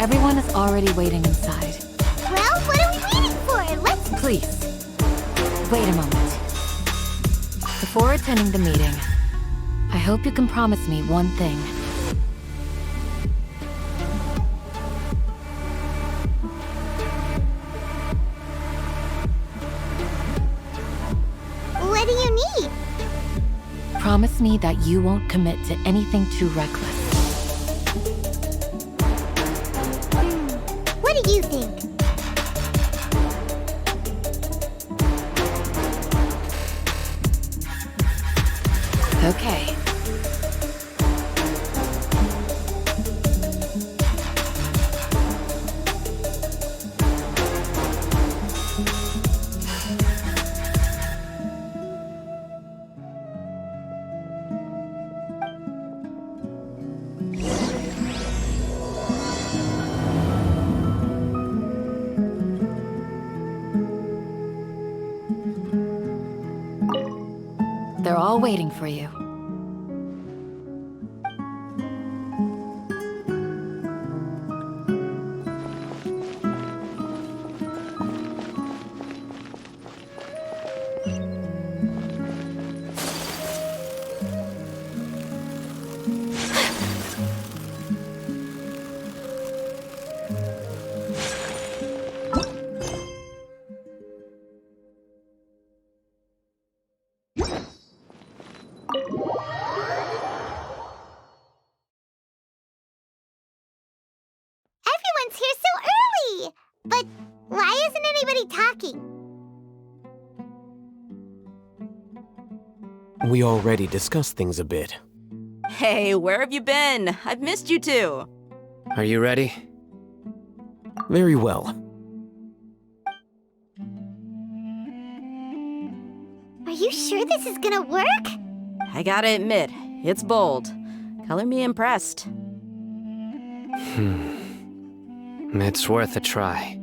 Everyone is already waiting inside. Well, what are we waiting for? Let's... Please, wait a moment. Before attending the meeting, I hope you can promise me one thing. What do you need? Promise me that you won't commit to anything too reckless. What do you think? Okay. They're all waiting for you. Everyone's here so early! But why isn't anybody talking? We already discussed things a bit. Hey, where have you been? I've missed you two. Are you ready? Very well. Are you sure this is gonna work? I gotta admit, it's bold. Color me impressed. It's worth a try.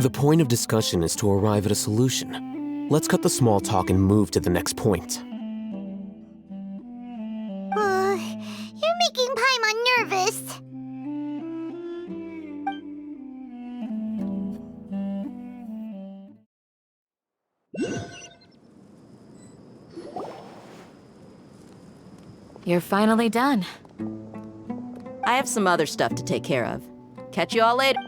The point of discussion is to arrive at a solution. Let's cut the small talk and move to the next point. You're making Paimon nervous. You're finally done. I have some other stuff to take care of. Catch you all later.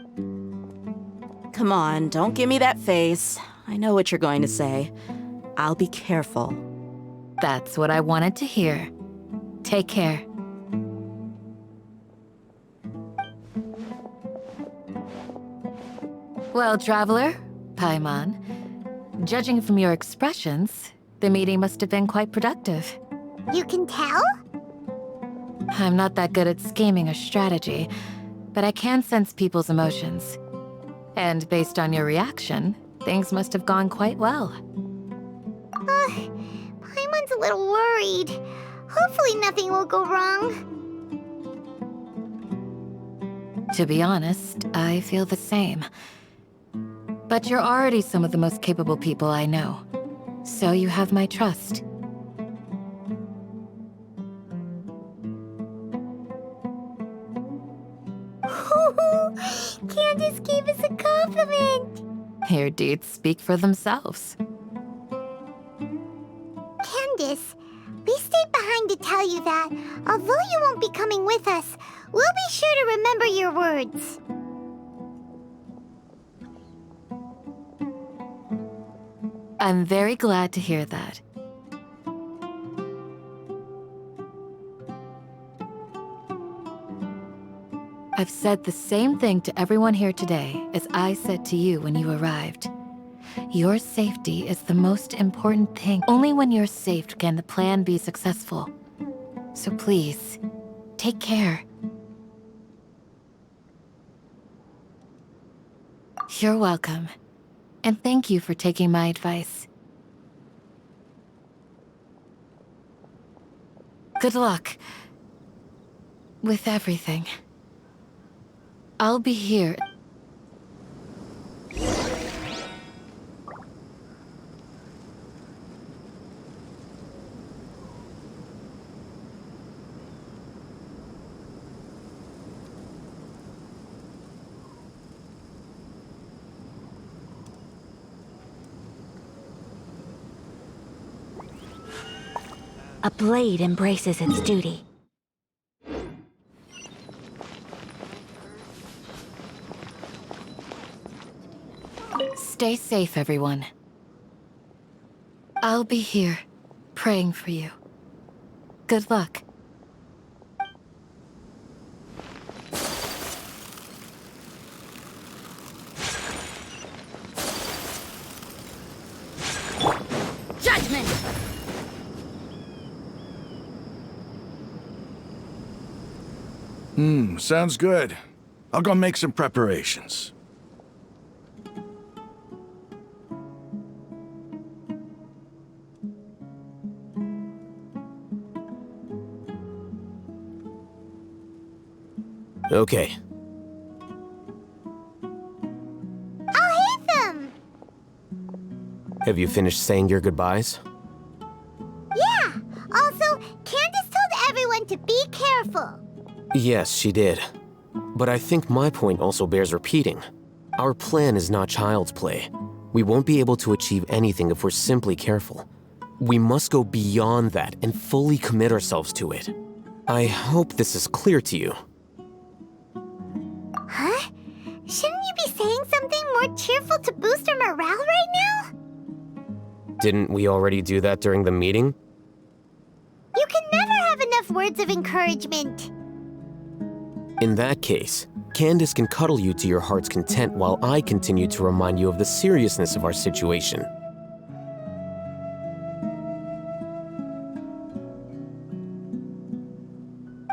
Come on, don't give me that face. I know what you're going to say. I'll be careful. That's what I wanted to hear. Take care. Well, traveler, Paimon, judging from your expressions, the meeting must have been quite productive. You can tell? I'm not that good at scheming or strategy, but I can sense people's emotions. And based on your reaction, things must have gone quite well. Paimon's a little worried. Hopefully nothing will go wrong. To be honest, I feel the same. But you're already some of the most capable people I know, so you have my trust. Candace gave us a compliment! Your deeds speak for themselves. Candace, we stayed behind to tell you that, although you won't be coming with us, we'll be sure to remember your words. I'm very glad to hear that. I've said the same thing to everyone here today as I said to you when you arrived. Your safety is the most important thing. Only when you're safe can the plan be successful. So please, take care. You're welcome. And thank you for taking my advice. Good luck with everything. I'll be here. A blade embraces its duty. Stay safe, everyone. I'll be here, praying for you. Good luck. Judgment! Sounds good. I'll go make some preparations. Okay. Alhaitham! Have you finished saying your goodbyes? Yeah! Also, Candace told everyone to be careful. Yes, she did. But I think my point also bears repeating. Our plan is not child's play. We won't be able to achieve anything if we're simply careful. We must go beyond that and fully commit ourselves to it. I hope this is clear to you. Huh? Shouldn't you be saying something more cheerful to boost our morale right now? Didn't we already do that during the meeting? You can never have enough words of encouragement. In that case, Candace can cuddle you to your heart's content while I continue to remind you of the seriousness of our situation.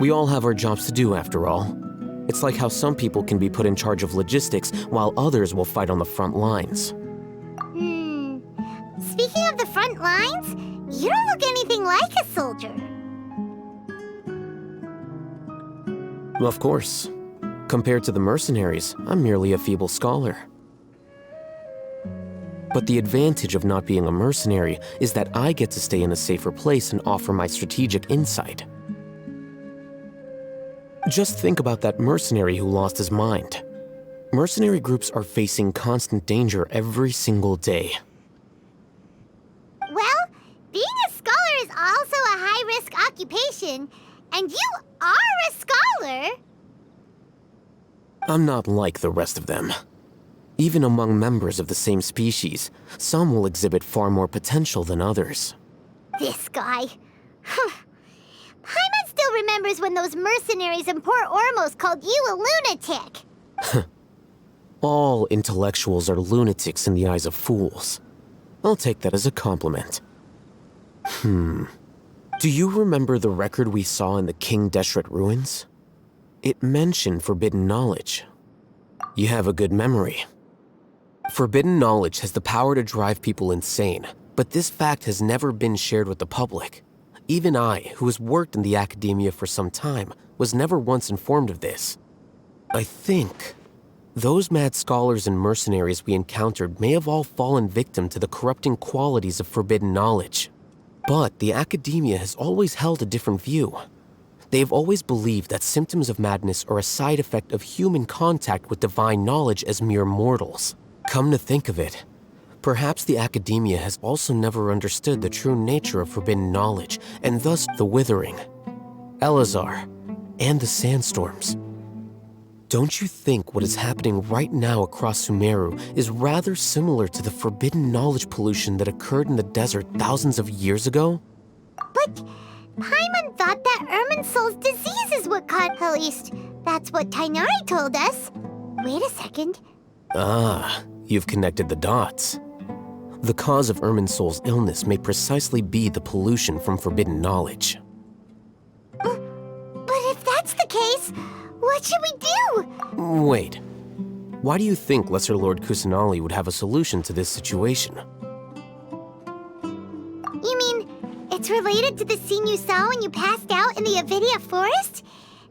We all have our jobs to do, after all. It's like how some people can be put in charge of logistics while others will fight on the front lines. Speaking of the front lines, you don't look anything like a soldier. Of course. Compared to the mercenaries, I'm merely a feeble scholar. But the advantage of not being a mercenary is that I get to stay in a safer place and offer my strategic insight. Just think about that mercenary who lost his mind. Mercenary groups are facing constant danger every single day. Well, being a scholar is also a high-risk occupation, and you are a scholar. I'm not like the rest of them. Even among members of the same species, some will exhibit far more potential than others. This guy. Paimon still remembers when those mercenaries in Port Ormos called you a lunatic. All intellectuals are lunatics in the eyes of fools. I'll take that as a compliment. Do you remember the record we saw in the King Deshret ruins? It mentioned forbidden knowledge. You have a good memory. Forbidden knowledge has the power to drive people insane, but this fact has never been shared with the public. Even I, who has worked in the academia for some time, was never once informed of this. I think those mad scholars and mercenaries we encountered may have all fallen victim to the corrupting qualities of forbidden knowledge. But the academia has always held a different view. They've always believed that symptoms of madness are a side effect of human contact with divine knowledge as mere mortals. Come to think of it, perhaps the academia has also never understood the true nature of forbidden knowledge, and thus the Withering, Elazar, and the Sandstorms. Don't you think what is happening right now across Sumeru is rather similar to the forbidden knowledge pollution that occurred in the desert thousands of years ago? But Paimon thought that Irminsul's disease is what caused. At least, that's what Tainari told us. Wait a second. Ah, you've connected the dots. The cause of Irminsul's illness may precisely be the pollution from forbidden knowledge. But if that's the case, what should we do? Wait. Why do you think Lesser Lord Kusanali would have a solution to this situation? You mean it's related to the scene you saw when you passed out in the Avidia forest?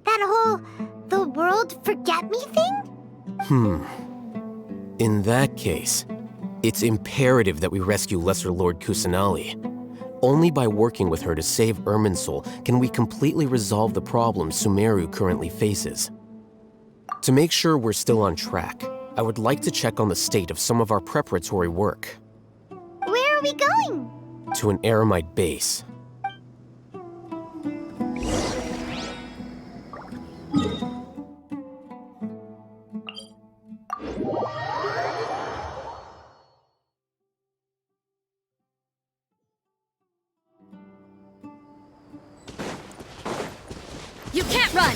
That whole the world forget me thing? In that case, it's imperative that we rescue Lesser Lord Kusanali. Only by working with her to save Irminsul can we completely resolve the problems Sumeru currently faces. To make sure we're still on track, I would like to check on the state of some of our preparatory work. Where are we going? To an Eremite base. Run!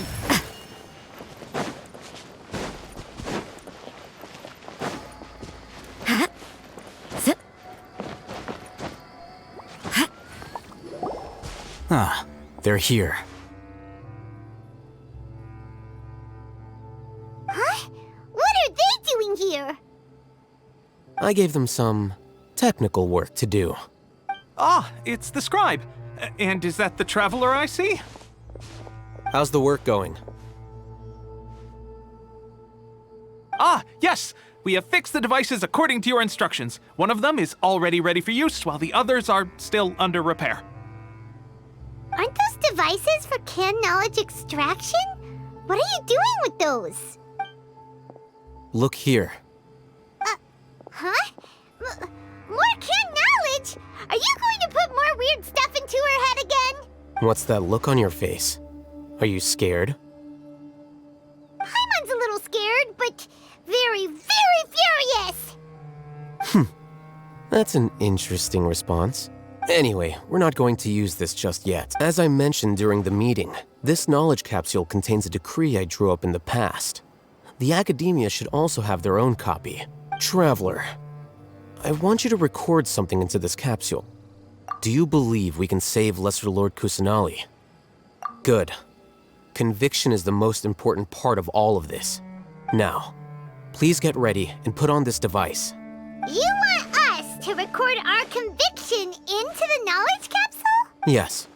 Ah, they're here. Huh? What are they doing here? I gave them some technical work to do. Ah, it's the scribe. And is that the traveler I see? How's the work going? Ah, yes! We have fixed the devices according to your instructions. One of them is already ready for use, while the others are still under repair. Aren't those devices for canned knowledge extraction? What are you doing with those? Look here. Huh? More canned knowledge? Are you going to put more weird stuff into her head again? What's that look on your face? Are you scared? Paimon's a little scared, but very, very furious! That's an interesting response. Anyway, we're not going to use this just yet. As I mentioned during the meeting, this knowledge capsule contains a decree I drew up in the past. The academia should also have their own copy. Traveler, I want you to record something into this capsule. Do you believe we can save Lesser Lord Kusanali? Good. Conviction is the most important part of all of this. Now, please get ready and put on this device. You want us to record our conviction into the knowledge capsule? Yes,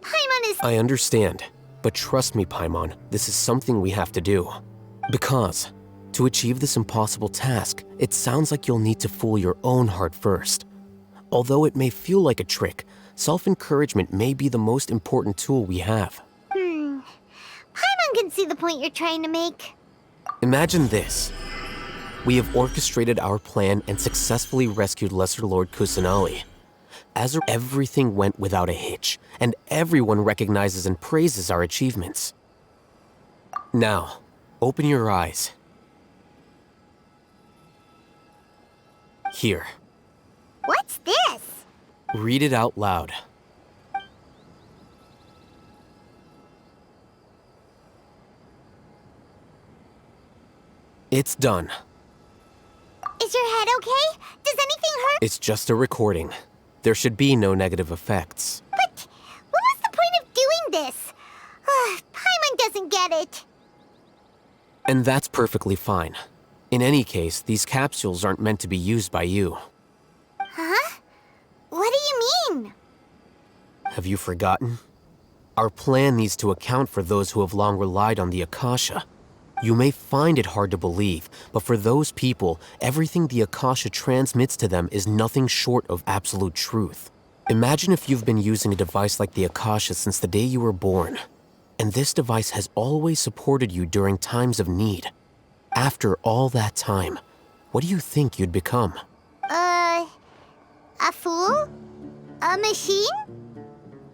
Paimon is... I understand. But trust me, Paimon, this is something we have to do. Because, to achieve this impossible task, it sounds like you'll need to fool your own heart first. Although it may feel like a trick, self-encouragement may be the most important tool we have. Paimon can see the point you're trying to make. Imagine this. We have orchestrated our plan and successfully rescued Lesser Lord Kusanali. Everything went without a hitch, and everyone recognizes and praises our achievements. Now, open your eyes. Here. What's this? Read it out loud. It's done. Is your head okay? Does anything hurt? It's just a recording. There should be no negative effects. But what was the point of doing this? Paimon doesn't get it. And that's perfectly fine. In any case, these capsules aren't meant to be used by you. Huh? What do you mean? Have you forgotten? Our plan needs to account for those who have long relied on the Akasha. You may find it hard to believe, but for those people, everything the Akasha transmits to them is nothing short of absolute truth. Imagine if you've been using a device like the Akasha since the day you were born, and this device has always supported you during times of need. After all that time, what do you think you'd become? A fool? A machine?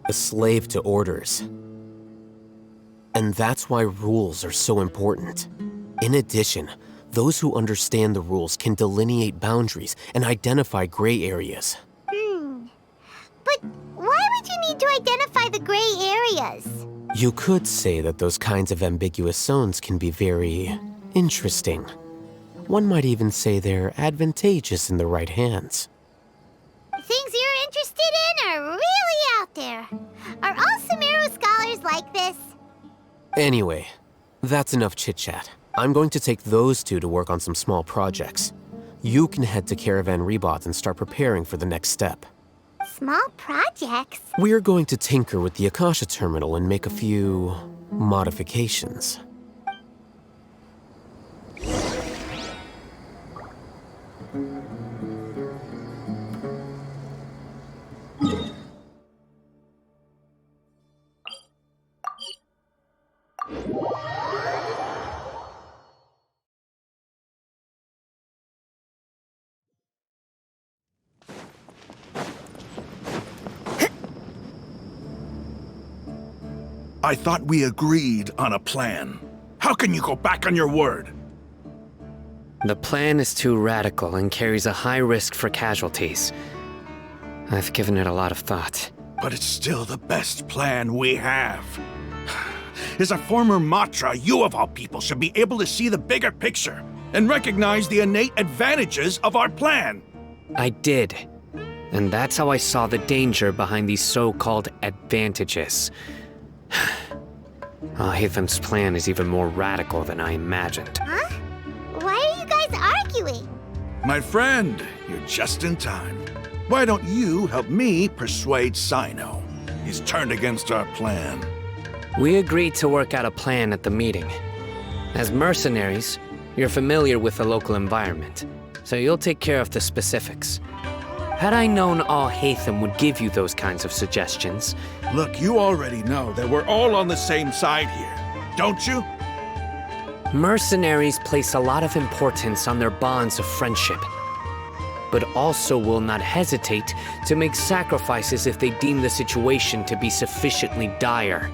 A slave to orders. And that's why rules are so important. In addition, those who understand the rules can delineate boundaries and identify gray areas. But why would you need to identify the gray areas? You could say that those kinds of ambiguous zones can be very interesting. One might even say they're advantageous in the right hands. Things you're interested in are really out there. Are all Sumeru scholars like this? Anyway, that's enough chit-chat. I'm going to take those two to work on some small projects. You can head to Caravan Rebot and start preparing for the next step. Small projects? We're going to tinker with the Akasha terminal and make a few modifications. I thought we agreed on a plan. How can you go back on your word? The plan is too radical and carries a high risk for casualties. I've given it a lot of thought. But it's still the best plan we have. As a former Matra, you of all people should be able to see the bigger picture and recognize the innate advantages of our plan. I did. And that's how I saw the danger behind these so-called advantages. Alhaitham's plan is even more radical than I imagined. Huh? Why are you guys arguing? My friend, you're just in time. Why don't you help me persuade Cyno? He's turned against our plan. We agreed to work out a plan at the meeting. As mercenaries, you're familiar with the local environment, so you'll take care of the specifics. Had I known Alhaitham would give you those kinds of suggestions... Look, you already know that we're all on the same side here, don't you? Mercenaries place a lot of importance on their bonds of friendship, but also will not hesitate to make sacrifices if they deem the situation to be sufficiently dire.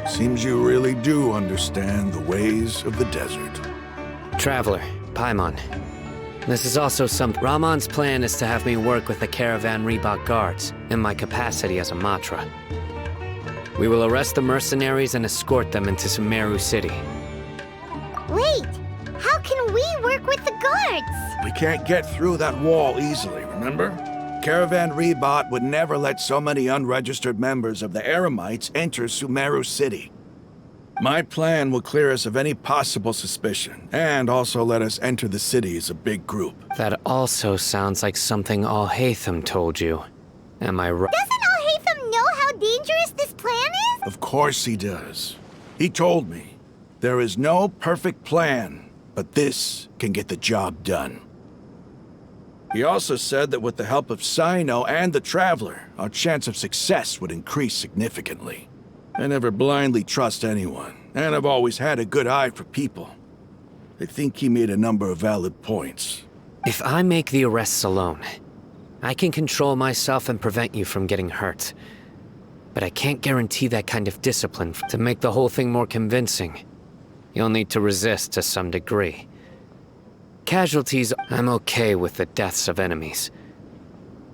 Seems you really do understand the ways of the desert. Traveler, Paimon. This is also Rahman's plan is to have me work with the Caravan Reebok guards, in my capacity as a Matra. We will arrest the mercenaries and escort them into Sumeru City. Wait, how can we work with the guards? We can't get through that wall easily, remember? Caravan Reebok would never let so many unregistered members of the Eremites enter Sumeru City. My plan will clear us of any possible suspicion, and also let us enter the city as a big group. That also sounds like something Alhaitham told you. Am I right? Doesn't Alhaitham know how dangerous this plan is? Of course he does. He told me, there is no perfect plan, but this can get the job done. He also said that with the help of Cyno and the Traveler, our chance of success would increase significantly. I never blindly trust anyone, and I've always had a good eye for people. I think he made a number of valid points. If I make the arrests alone, I can control myself and prevent you from getting hurt. But I can't guarantee that kind of discipline to make the whole thing more convincing. You'll need to resist to some degree. Casualties, I'm okay with the deaths of enemies.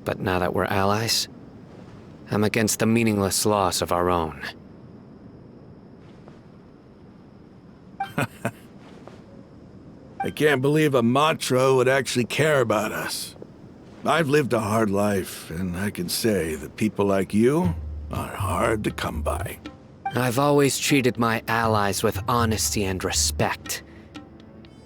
But now that we're allies, I'm against the meaningless loss of our own. I can't believe a Matra would actually care about us. I've lived a hard life, and I can say that people like you are hard to come by. I've always treated my allies with honesty and respect.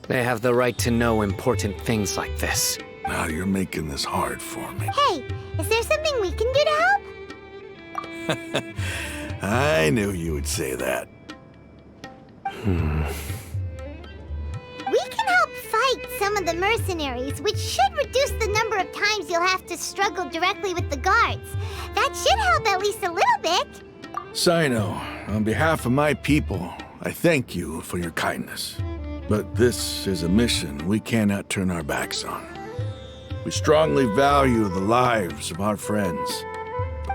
They have the right to know important things like this. Now you're making this hard for me. Hey, is there something we can do to help? I knew you would say that. We can help fight some of the mercenaries, which should reduce the number of times you'll have to struggle directly with the guards. That should help at least a little bit. Cyno, on behalf of my people, I thank you for your kindness. But this is a mission we cannot turn our backs on. We strongly value the lives of our friends.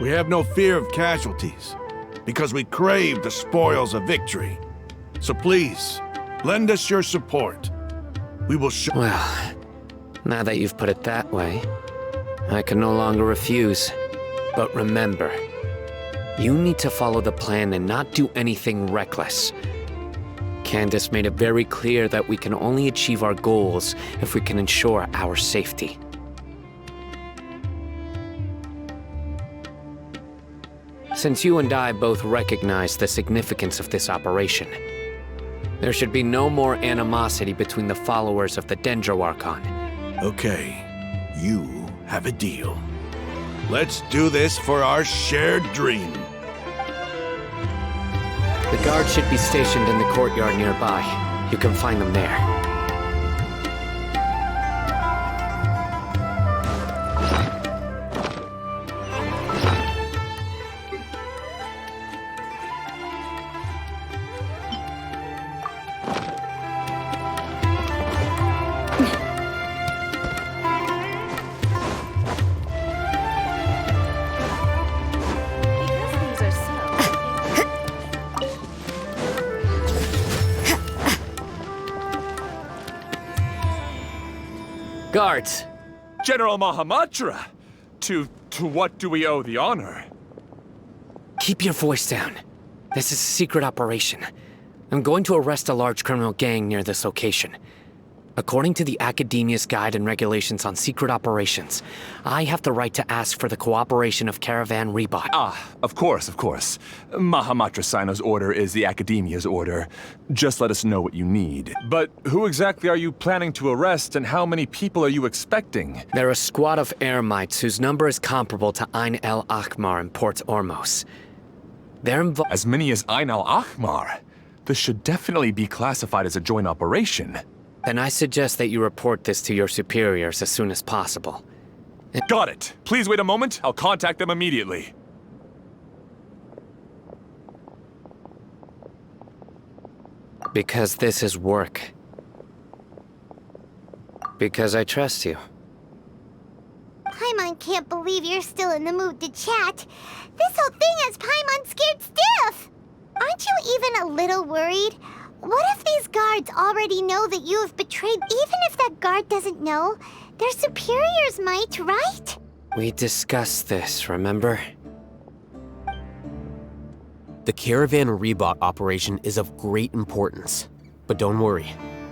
We have no fear of casualties, because we crave the spoils of victory. So please, lend us your support. We will show— Well, now that you've put it that way, I can no longer refuse. But remember, you need to follow the plan and not do anything reckless. Candace made it very clear that we can only achieve our goals if we can ensure our safety. Since you and I both recognize the significance of this operation, there should be no more animosity between the followers of the Dendro Archon. Okay, you have a deal. Let's do this for our shared dream. The guards should be stationed in the courtyard nearby. You can find them there. Guards! General Mahamatra! To what do we owe the honor? Keep your voice down. This is a secret operation. I'm going to arrest a large criminal gang near this location. According to the Academia's Guide and Regulations on Secret Operations, I have the right to ask for the cooperation of Caravan Rebot. Ah, of course, of course. Mahamatra Cyno's order is the Academia's order. Just let us know what you need. But who exactly are you planning to arrest, and how many people are you expecting? They're a squad of Eremites whose number is comparable to Ain el Ahmar in Port Ormos. They're involved. As many as Ain al Ahmar? This should definitely be classified as a joint operation. Then I suggest that you report this to your superiors as soon as possible. Got it. Please wait a moment. I'll contact them immediately. Because this is work. Because I trust you. Paimon can't believe you're still in the mood to chat. This whole thing has Paimon scared stiff. Aren't you even a little worried? What if these guards already know that you have betrayed? Even if that guard doesn't know, their superiors might, right? We discussed this, remember? The Caravan Rebot operation is of great importance. But don't worry,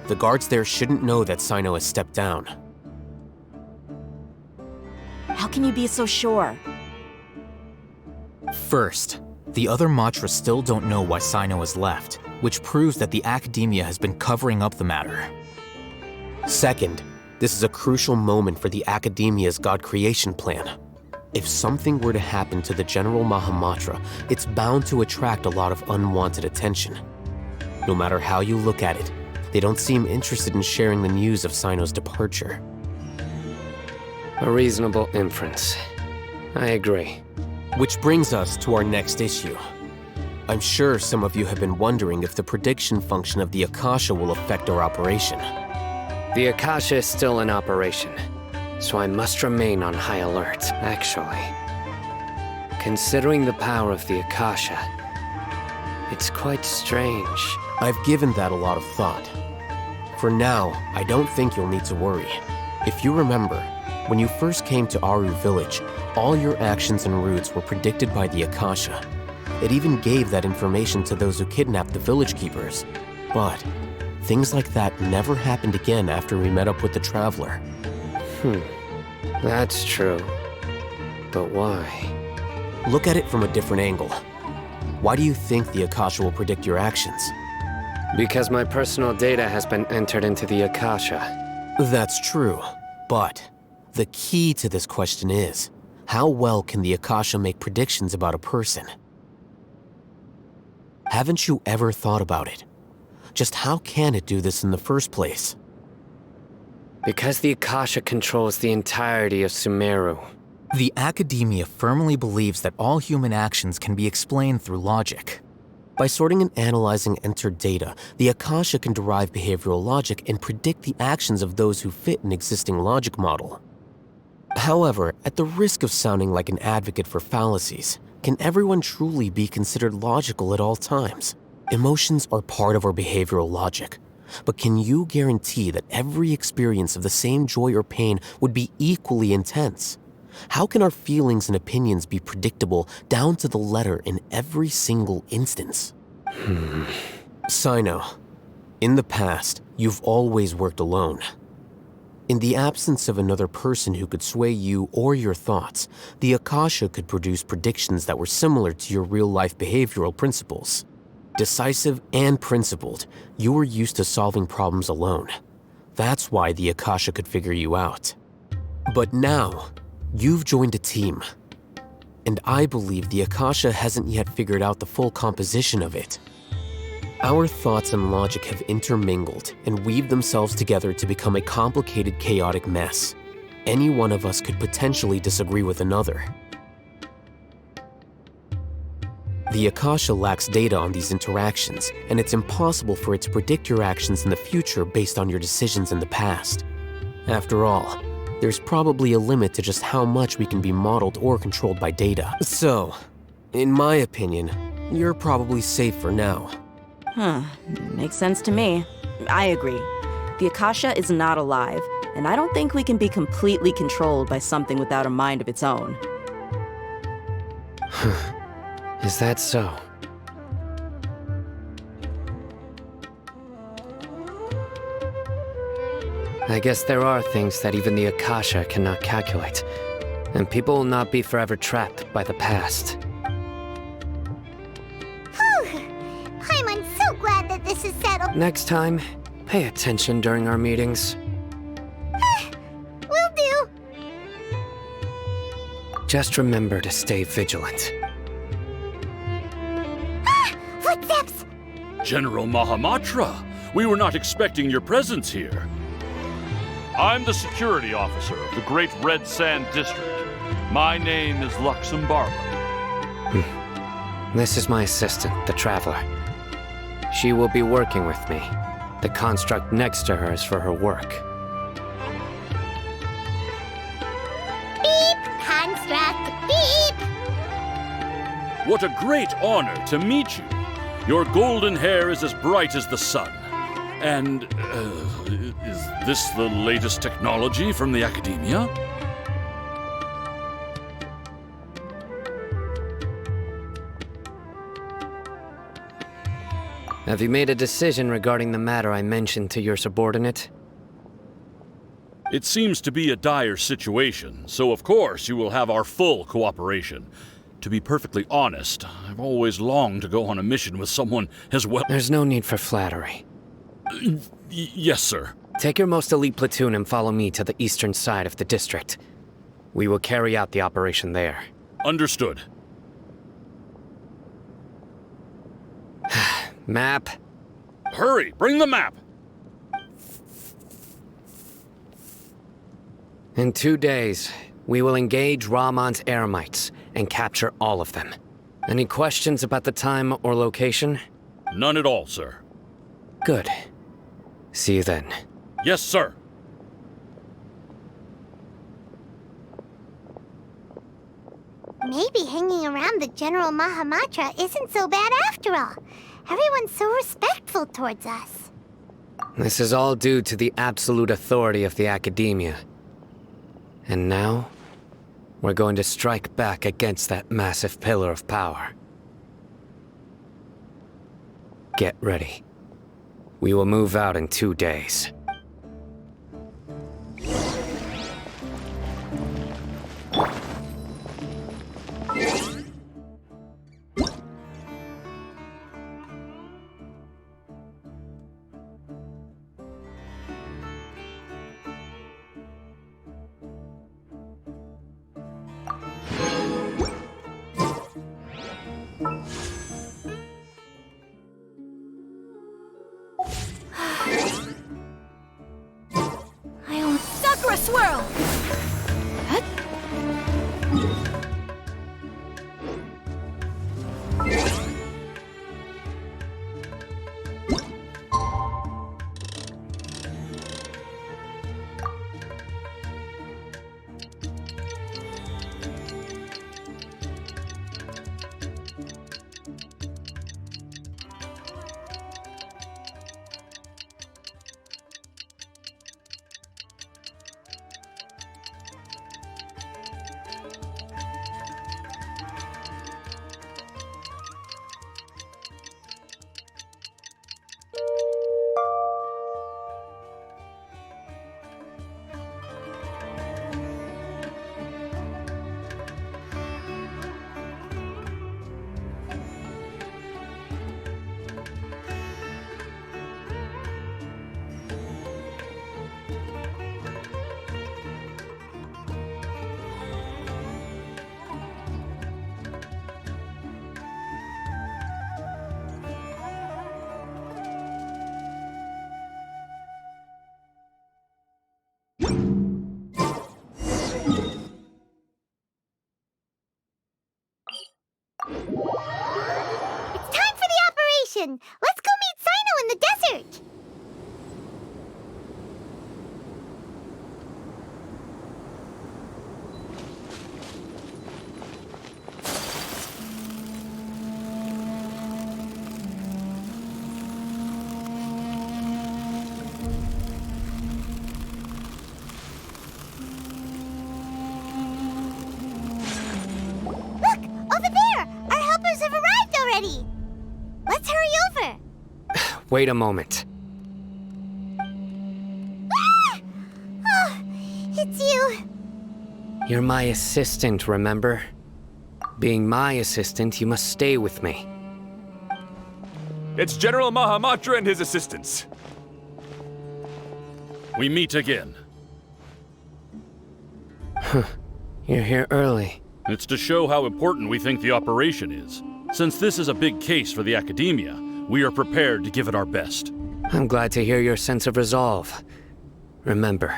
the guards there shouldn't know that Cyno has stepped down. How can you be so sure? First, the other Matras still don't know why Cyno has left, which proves that the Academia has been covering up the matter. Second, this is a crucial moment for the Academia's God creation plan. If something were to happen to the General Mahamatra, it's bound to attract a lot of unwanted attention. No matter how you look at it, they don't seem interested in sharing the news of Cyno's departure. A reasonable inference. I agree. Which brings us to our next issue. I'm sure some of you have been wondering if the prediction function of the Akasha will affect our operation. The Akasha is still in operation, so I must remain on high alert. Actually, considering the power of the Akasha, it's quite strange. I've given that a lot of thought. For now, I don't think you'll need to worry. If you remember, when you first came to Aru Village, all your actions and routes were predicted by the Akasha. It even gave that information to those who kidnapped the village keepers. But things like that never happened again after we met up with the Traveler. That's true. But why? Look at it from a different angle. Why do you think the Akasha will predict your actions? Because my personal data has been entered into the Akasha. That's true, but the key to this question is, how well can the Akasha make predictions about a person? Haven't you ever thought about it? Just how can it do this in the first place? Because the Akasha controls the entirety of Sumeru. The Academia firmly believes that all human actions can be explained through logic. By sorting and analyzing entered data, the Akasha can derive behavioral logic and predict the actions of those who fit an existing logic model. However, at the risk of sounding like an advocate for fallacies, can everyone truly be considered logical at all times? Emotions are part of our behavioral logic, but can you guarantee that every experience of the same joy or pain would be equally intense? How can our feelings and opinions be predictable down to the letter in every single instance? Cyno, in the past, you've always worked alone. In the absence of another person who could sway you or your thoughts, the Akasha could produce predictions that were similar to your real-life behavioral principles. Decisive and principled, you were used to solving problems alone. That's why the Akasha could figure you out. But now, you've joined a team. And I believe the Akasha hasn't yet figured out the full composition of it. Our thoughts and logic have intermingled and weaved themselves together to become a complicated, chaotic mess. Any one of us could potentially disagree with another. The Akasha lacks data on these interactions, and it's impossible for it to predict your actions in the future based on your decisions in the past. After all, there's probably a limit to just how much we can be modeled or controlled by data. So, in my opinion, you're probably safe for now. Makes sense to me. I agree. The Akasha is not alive, and I don't think we can be completely controlled by something without a mind of its own. Is that so? I guess there are things that even the Akasha cannot calculate, and people will not be forever trapped by the past. Whew. I'm so glad that this is settled. Next time, pay attention during our meetings. Will do. Just remember to stay vigilant. Footsteps! General Mahamatra, we were not expecting your presence here. I'm the security officer of the Great Red Sand District. My name is Luxembourg. This is my assistant, the Traveler. She will be working with me. The construct next to her is for her work. Beep! Construct! Beep! What a great honor to meet you. Your golden hair is as bright as the sun. And, is this the latest technology from the Academia? Have you made a decision regarding the matter I mentioned to your subordinate? It seems to be a dire situation, so of course you will have our full cooperation. To be perfectly honest, I've always longed to go on a mission with someone as well— There's no need for flattery. Yes, sir. Take your most elite platoon and follow me to the eastern side of the district. We will carry out the operation there. Understood. Map. Hurry, bring the map! In 2 days, we will engage Rahman's Eremites and capture all of them. Any questions about the time or location? None at all, sir. Good. See you then. Yes, sir. Maybe hanging around the General Mahamatra isn't so bad after all. Everyone's so respectful towards us. This is all due to the absolute authority of the Academia. And now, we're going to strike back against that massive pillar of power. Get ready. We will move out in 2 days. I own Sakura Swirl! Huh? Let's go meet Cyno in the desert! Look! Over there! Our helpers have arrived already! Let's hurry over! Wait a moment. Ah! You're my assistant, remember? Being my assistant, you must stay with me. It's General Mahamatra and his assistants. We meet again. You're here early. It's to show how important we think the operation is. Since this is a big case for the Academia, we are prepared to give it our best. I'm glad to hear your sense of resolve. Remember,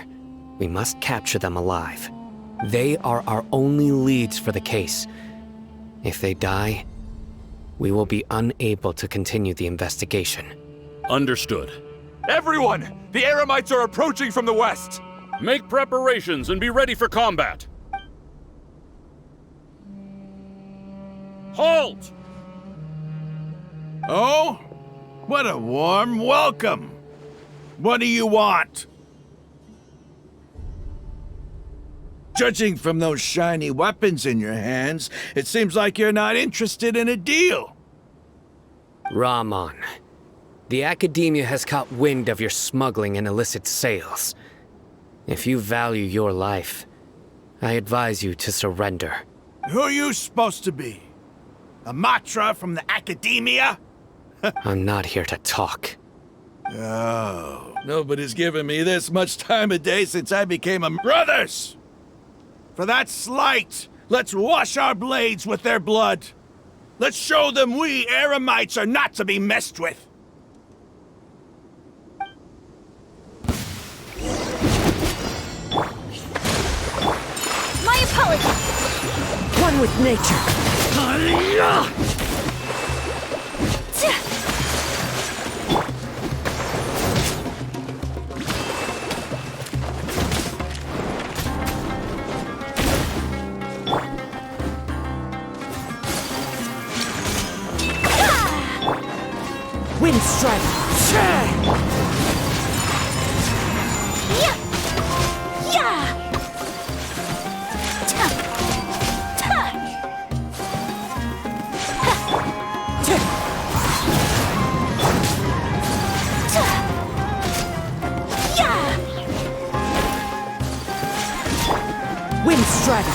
we must capture them alive. They are our only leads for the case. If they die, we will be unable to continue the investigation. Understood. Everyone! The Eremites are approaching from the west! Make preparations and be ready for combat. Halt! Oh? What a warm welcome! What do you want? Judging from those shiny weapons in your hands, it seems like you're not interested in a deal. Rahman, the Academia has caught wind of your smuggling and illicit sales. If you value your life, I advise you to surrender. Who are you supposed to be? A Matra from the Academia? I'm not here to talk. Oh, nobody's given me this much time of day since I became a brothers! For that slight, let's wash our blades with their blood. Let's show them we Eremites are not to be messed with. My apologies! One with nature. Wind strike. Yeah! Yeah! Wind strike.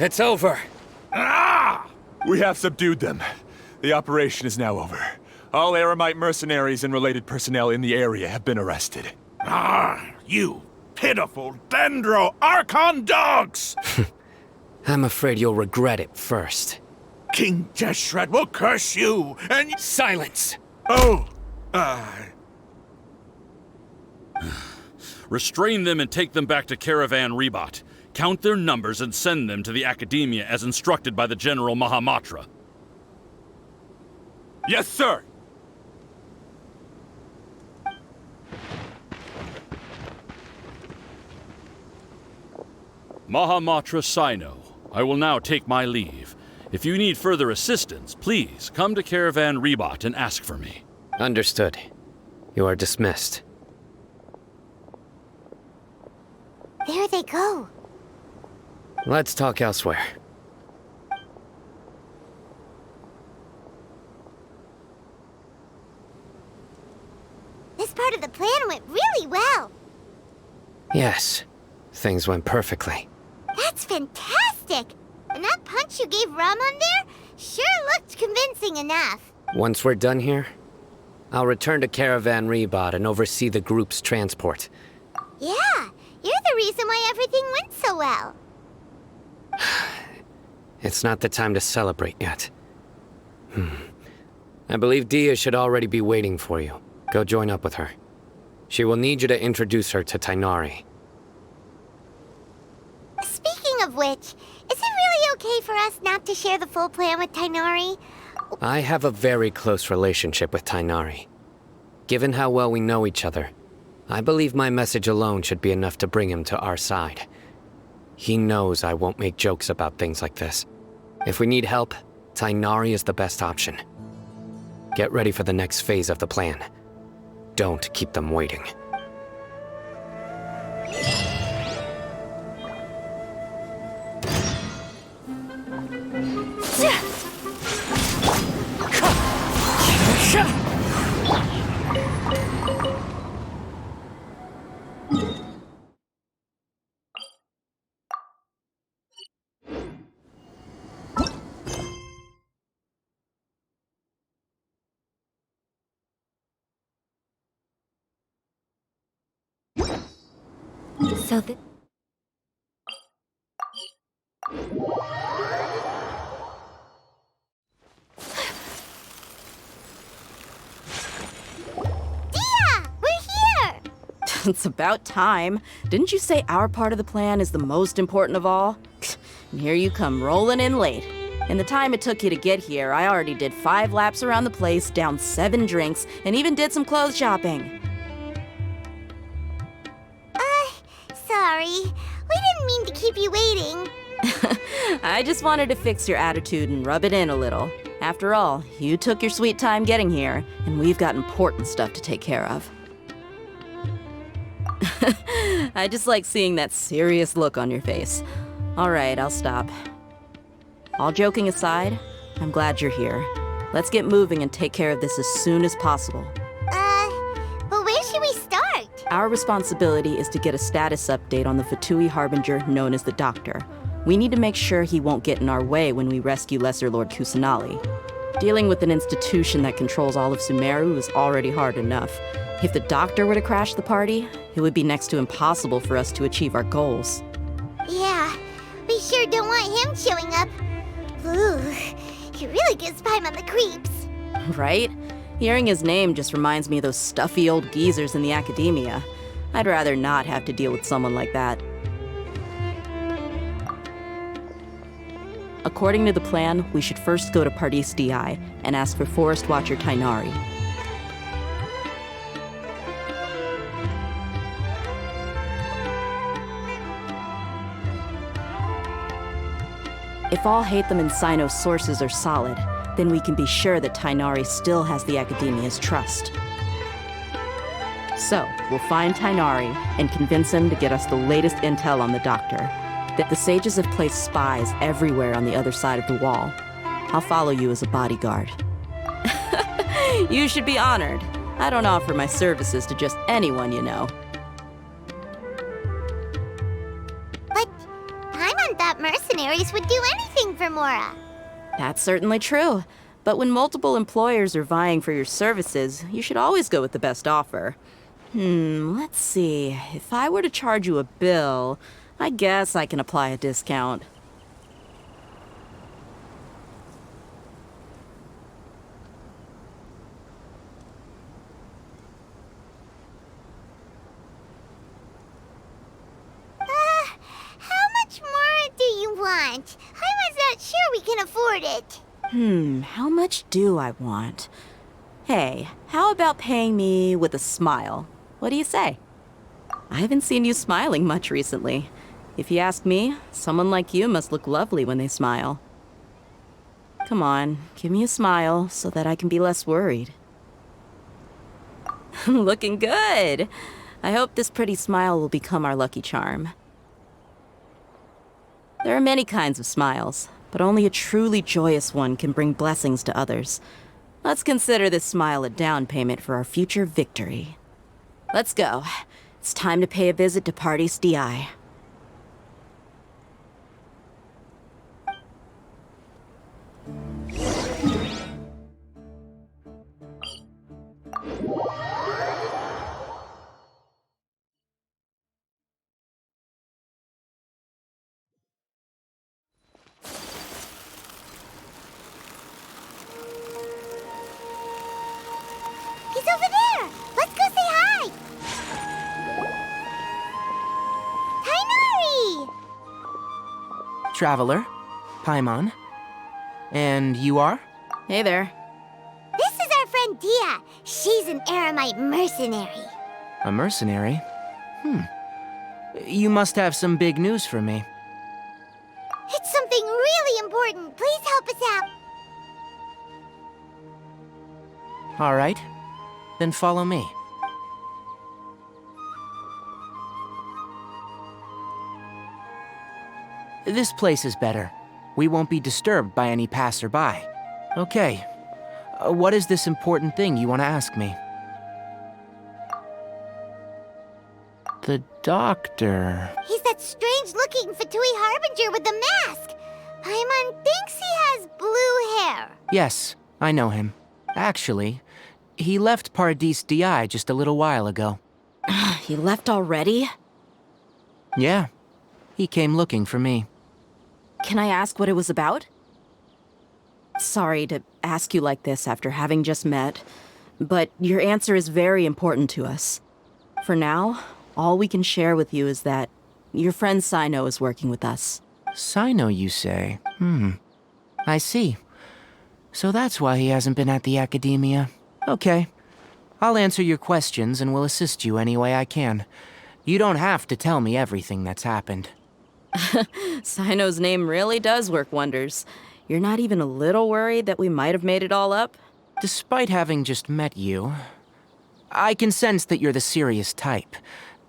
It's over. We have subdued them. The operation is now over. All Eremite mercenaries and related personnel in the area have been arrested. You pitiful Dendro Archon dogs! I'm afraid you'll regret it first. King Deshret will curse you, and Silence! Oh! Restrain them and take them back to Caravan Rebot. Count their numbers and send them to the Academia as instructed by the General Mahamatra. Yes, sir! Mahamatra Cyno, I will now take my leave. If you need further assistance, please come to Caravan Rebot and ask for me. Understood. You are dismissed. There they go. Let's talk elsewhere. This part of the plan went really well. Yes, things went perfectly. That's fantastic! And that punch you gave Rahman there sure looked convincing enough. Once we're done here, I'll return to Caravan Rebot and oversee the group's transport. Yeah, you're the reason why everything went so well. It's not the time to celebrate yet. I believe Dehya should already be waiting for you. Go join up with her. She will need you to introduce her to Tighnari. Speaking of which, is it really okay for us not to share the full plan with Tighnari? I have a very close relationship with Tighnari. Given how well we know each other, I believe my message alone should be enough to bring him to our side. He knows I won't make jokes about things like this. If we need help, Tighnari is the best option. Get ready for the next phase of the plan. Don't keep them waiting. So the... It's about time. Didn't you say our part of the plan is the most important of all? And here you come rolling in late. In the time it took you to get here, I already did 5 laps around the place, downed 7 drinks, and even did some clothes shopping. Sorry. We didn't mean to keep you waiting. I just wanted to fix your attitude and rub it in a little. After all, you took your sweet time getting here, and we've got important stuff to take care of. I just like seeing that serious look on your face. All right, I'll stop. All joking aside, I'm glad you're here. Let's get moving and take care of this as soon as possible. But where should we start? Our responsibility is to get a status update on the Fatui Harbinger known as the Doctor. We need to make sure he won't get in our way when we rescue Lesser Lord Kusanali. Dealing with an institution that controls all of Sumeru is already hard enough. If the Doctor were to crash the party, it would be next to impossible for us to achieve our goals. Yeah, we sure don't want him showing up. Ooh, he really gives Paimon the creeps. Right? Hearing his name just reminds me of those stuffy old geezers in the academia. I'd rather not have to deal with someone like that. According to the plan, we should first go to Pardis Di and ask for Forest Watcher Tainari. If Alhaitham and Cyno's sources are solid, then we can be sure that Tainari still has the Academia's trust. So, we'll find Tainari and convince him to get us the latest intel on the Doctor, that the sages have placed spies everywhere on the other side of the wall. I'll follow you as a bodyguard. You should be honored. I don't offer my services to just anyone you know. Mercenaries would do anything for Mora. That's certainly true. But when multiple employers are vying for your services, you should always go with the best offer. Let's see. If I were to charge you a bill, I guess I can apply a discount. I'm not sure we can afford it. How much do I want? Hey, how about paying me with a smile? What do you say? I haven't seen you smiling much recently. If you ask me, someone like you must look lovely when they smile. Come on, give me a smile so that I can be less worried. Looking good! I hope this pretty smile will become our lucky charm. There are many kinds of smiles, but only a truly joyous one can bring blessings to others. Let's consider this smile a down payment for our future victory. Let's go. It's time to pay a visit to Pardis Di. He's over there! Let's go say hi! Tainari! Traveler, Paimon. And you are? Hey there. This is our friend Dehya. She's an Aramite mercenary. A mercenary? You must have some big news for me. It's something really important. Please help us out. All right. Then follow me. This place is better. We won't be disturbed by any passerby. Okay. What is this important thing you want to ask me? The Doctor. He's that strange-looking Fatui Harbinger with the mask. Paimon thinks he has blue hair. Yes, I know him. Actually, he left Pardis Di just a little while ago. He left already? Yeah, he came looking for me. Can I ask what it was about? Sorry to ask you like this after having just met, but your answer is very important to us. For now, all we can share with you is that your friend Cyno is working with us. Cyno, you say? I see. So that's why he hasn't been at the academia. Okay. I'll answer your questions and will assist you any way I can. You don't have to tell me everything that's happened. Cyno's name really does work wonders. You're not even a little worried that we might have made it all up? Despite having just met you, I can sense that you're the serious type.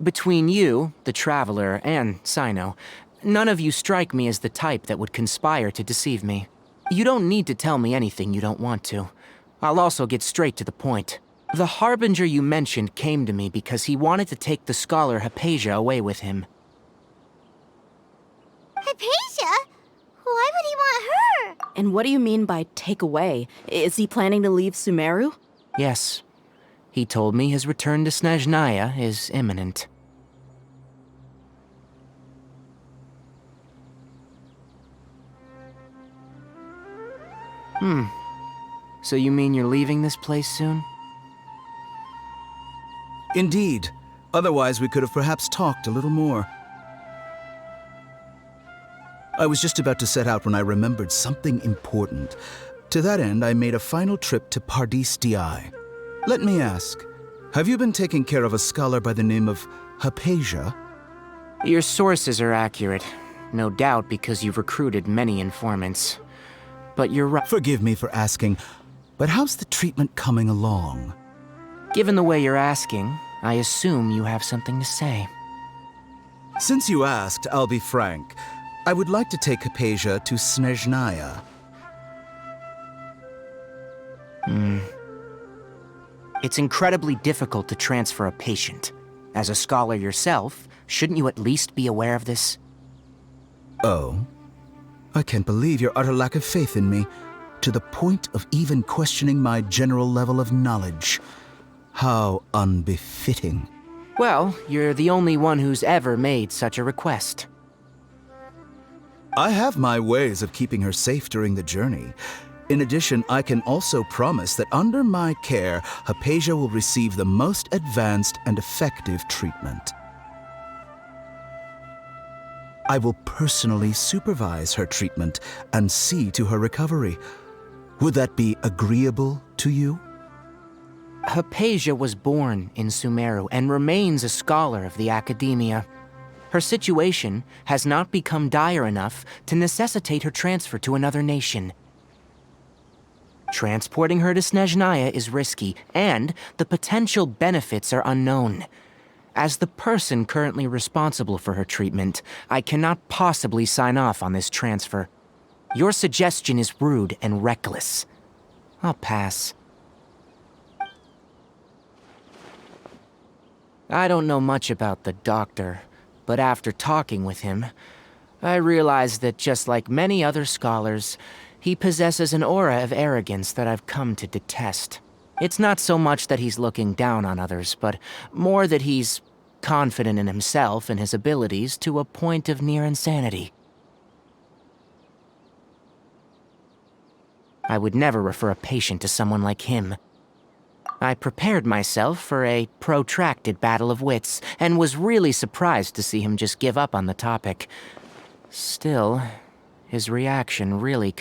Between you, the Traveler, and Cyno, none of you strike me as the type that would conspire to deceive me. You don't need to tell me anything you don't want to. I'll also get straight to the point. The Harbinger you mentioned came to me because he wanted to take the scholar Hypatia away with him. Hypatia? Why would he want her? And what do you mean by take away? Is he planning to leave Sumeru? Yes. He told me his return to Snezhnaya is imminent. So you mean you're leaving this place soon? Indeed. Otherwise, we could have perhaps talked a little more. I was just about to set out when I remembered something important. To that end, I made a final trip to Pardis Di. Let me ask, have you been taking care of a scholar by the name of Hypatia? Your sources are accurate. No doubt because you've recruited many informants. But you're right. Forgive me for asking, but how's the treatment coming along? Given the way you're asking, I assume you have something to say. Since you asked, I'll be frank. I would like to take Hypatia to Snezhnaya. It's incredibly difficult to transfer a patient. As a scholar yourself, shouldn't you at least be aware of this? Oh? I can't believe your utter lack of faith in me, to the point of even questioning my general level of knowledge. How unbefitting. Well, you're the only one who's ever made such a request. I have my ways of keeping her safe during the journey. In addition, I can also promise that under my care, Hypatia will receive the most advanced and effective treatment. I will personally supervise her treatment and see to her recovery. Would that be agreeable to you? Hypatia was born in Sumeru and remains a scholar of the academia. Her situation has not become dire enough to necessitate her transfer to another nation. Transporting her to Snezhnaya is risky, and the potential benefits are unknown. As the person currently responsible for her treatment, I cannot possibly sign off on this transfer. Your suggestion is rude and reckless. I'll pass. I don't know much about the doctor, but after talking with him, I realized that just like many other scholars, he possesses an aura of arrogance that I've come to detest. It's not so much that he's looking down on others, but more that he's confident in himself and his abilities to a point of near insanity. I would never refer a patient to someone like him. I prepared myself for a protracted battle of wits, and was really surprised to see him just give up on the topic. Still, his reaction really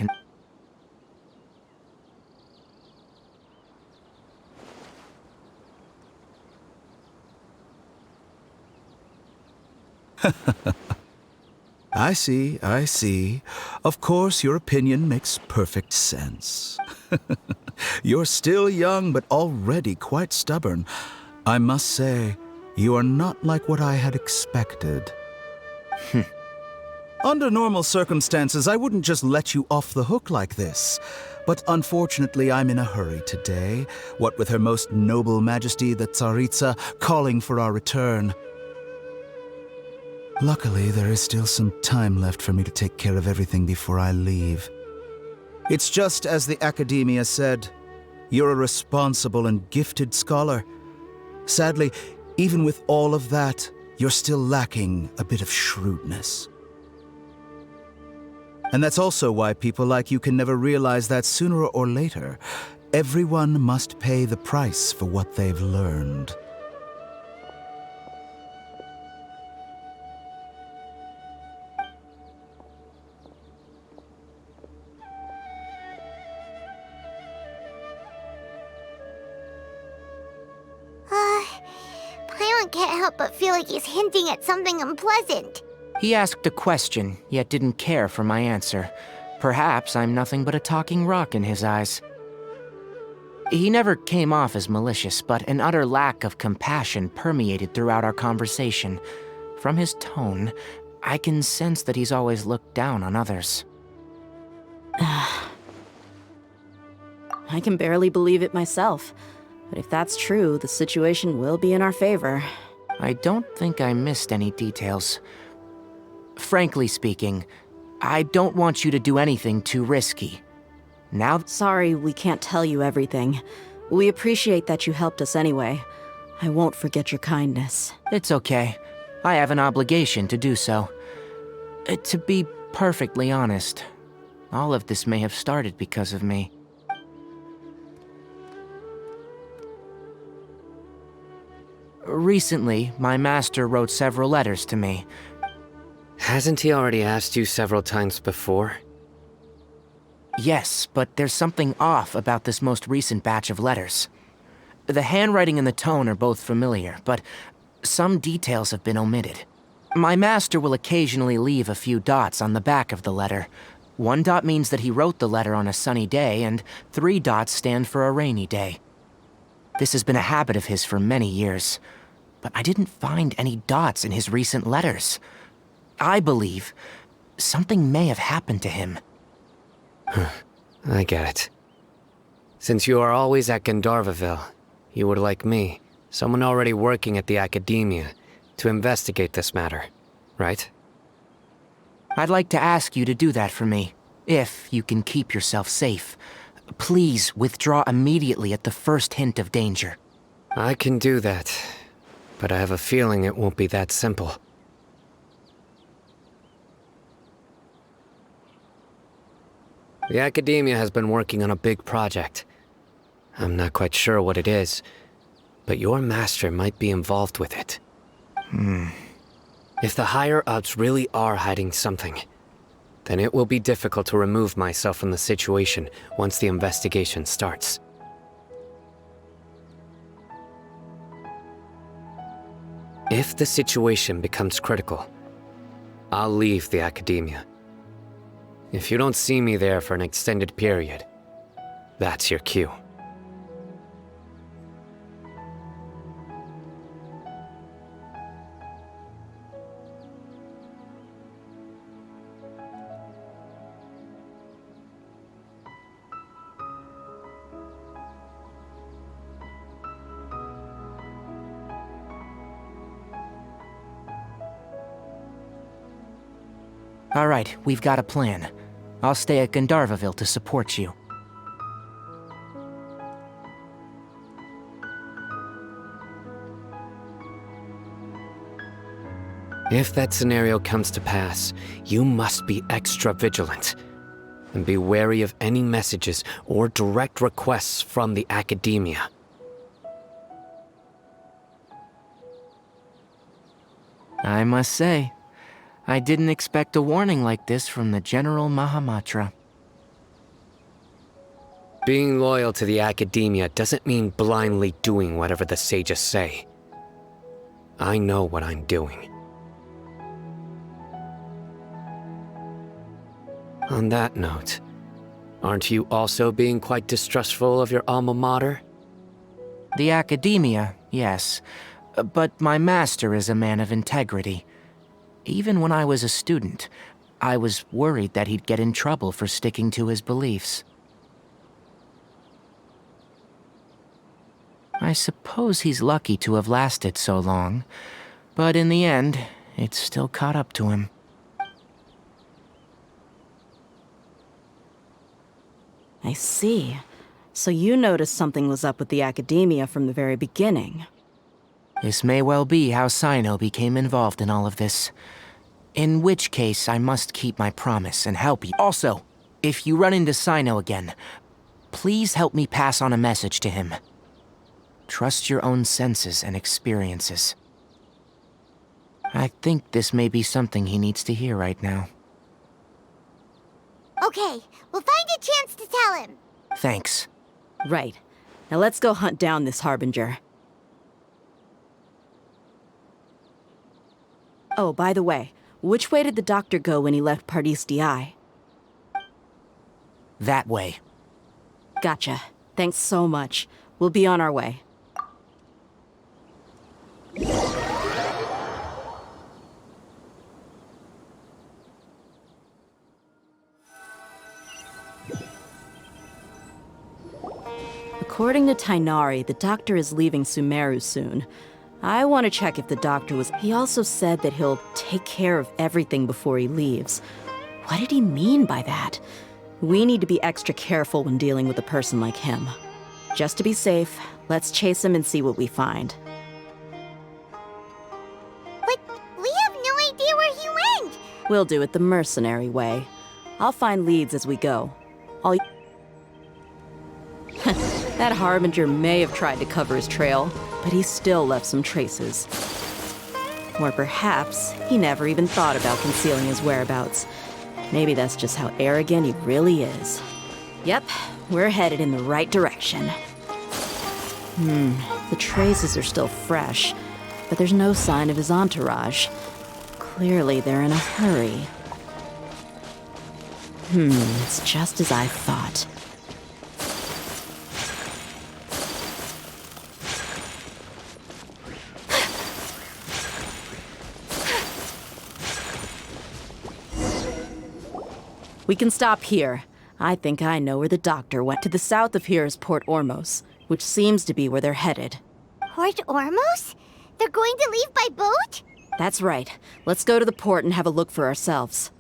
I see. Of course, your opinion makes perfect sense. You're still young, but already quite stubborn. I must say, you are not like what I had expected. Under normal circumstances, I wouldn't just let you off the hook like this. But unfortunately, I'm in a hurry today, what with Her Most Noble Majesty the Tsaritsa calling for our return. Luckily, there is still some time left for me to take care of everything before I leave. It's just as the Academia said, you're a responsible and gifted scholar. Sadly, even with all of that, you're still lacking a bit of shrewdness. And that's also why people like you can never realize that sooner or later, everyone must pay the price for what they've learned. Paimon can't help but feel like he's hinting at something unpleasant. He asked a question, yet didn't care for my answer. Perhaps I'm nothing but a talking rock in his eyes. He never came off as malicious, but an utter lack of compassion permeated throughout our conversation. From his tone, I can sense that he's always looked down on others. I can barely believe it myself. But if that's true, the situation will be in our favor. I don't think I missed any details. Frankly speaking, I don't want you to do anything too risky. Now... Sorry, we can't tell you everything. We appreciate that you helped us anyway. I won't forget your kindness. It's okay. I have an obligation to do so. To be perfectly honest, all of this may have started because of me. Recently, my master wrote several letters to me. Hasn't he already asked you several times before? Yes, but there's something off about this most recent batch of letters. The handwriting and the tone are both familiar, but some details have been omitted. My master will occasionally leave a few dots on the back of the letter. 1 dot means that he wrote the letter on a sunny day, and 3 dots stand for a rainy day. This has been a habit of his for many years, but I didn't find any dots in his recent letters. I believe something may have happened to him. I get it. Since you are always at Gandharvaville, you would like me, someone already working at the Academia, to investigate this matter, right? I'd like to ask you to do that for me, if you can keep yourself safe. Please withdraw immediately at the first hint of danger. I can do that, but I have a feeling it won't be that simple. The Academia has been working on a big project. I'm not quite sure what it is, but your master might be involved with it. If the higher-ups really are hiding something, then it will be difficult to remove myself from the situation once the investigation starts. If the situation becomes critical, I'll leave the Academia. If you don't see me there for an extended period, that's your cue. All right, we've got a plan. I'll stay at Gandharvaville to support you. If that scenario comes to pass, you must be extra vigilant. And be wary of any messages or direct requests from the Academia. I must say, I didn't expect a warning like this from the General Mahamatra. Being loyal to the Academia doesn't mean blindly doing whatever the sages say. I know what I'm doing. On that note, aren't you also being quite distrustful of your alma mater? The Academia, yes. But my master is a man of integrity. Even when I was a student, I was worried that he'd get in trouble for sticking to his beliefs. I suppose he's lucky to have lasted so long, but in the end, it's still caught up to him. I see. So you noticed something was up with the Academia from the very beginning. This may well be how Cyno became involved in all of this. In which case, I must keep my promise and help you. Also, if you run into Cyno again, please help me pass on a message to him. Trust your own senses and experiences. I think this may be something he needs to hear right now. Okay, we'll find a chance to tell him. Thanks. Right. Now let's go hunt down this Harbinger. Oh, by the way, which way did the doctor go when he left Pardis DI? That way. Gotcha. Thanks so much. We'll be on our way. According to Tainari, the doctor is leaving Sumeru soon. I want to check if the doctor was... He also said that he'll take care of everything before he leaves. What did he mean by that? We need to be extra careful when dealing with a person like him. Just to be safe, let's chase him and see what we find. But we have no idea where he went! We'll do it the mercenary way. I'll find leads as we go. That Harbinger may have tried to cover his trail, but he still left some traces. Or perhaps he never even thought about concealing his whereabouts. Maybe that's just how arrogant he really is. Yep, we're headed in the right direction. The traces are still fresh, but there's no sign of his entourage. Clearly they're in a hurry. It's just as I thought. We can stop here. I think I know where the doctor went. To the south of here is Port Ormos, which seems to be where they're headed. Port Ormos? They're going to leave by boat? That's right. Let's go to the port and have a look for ourselves.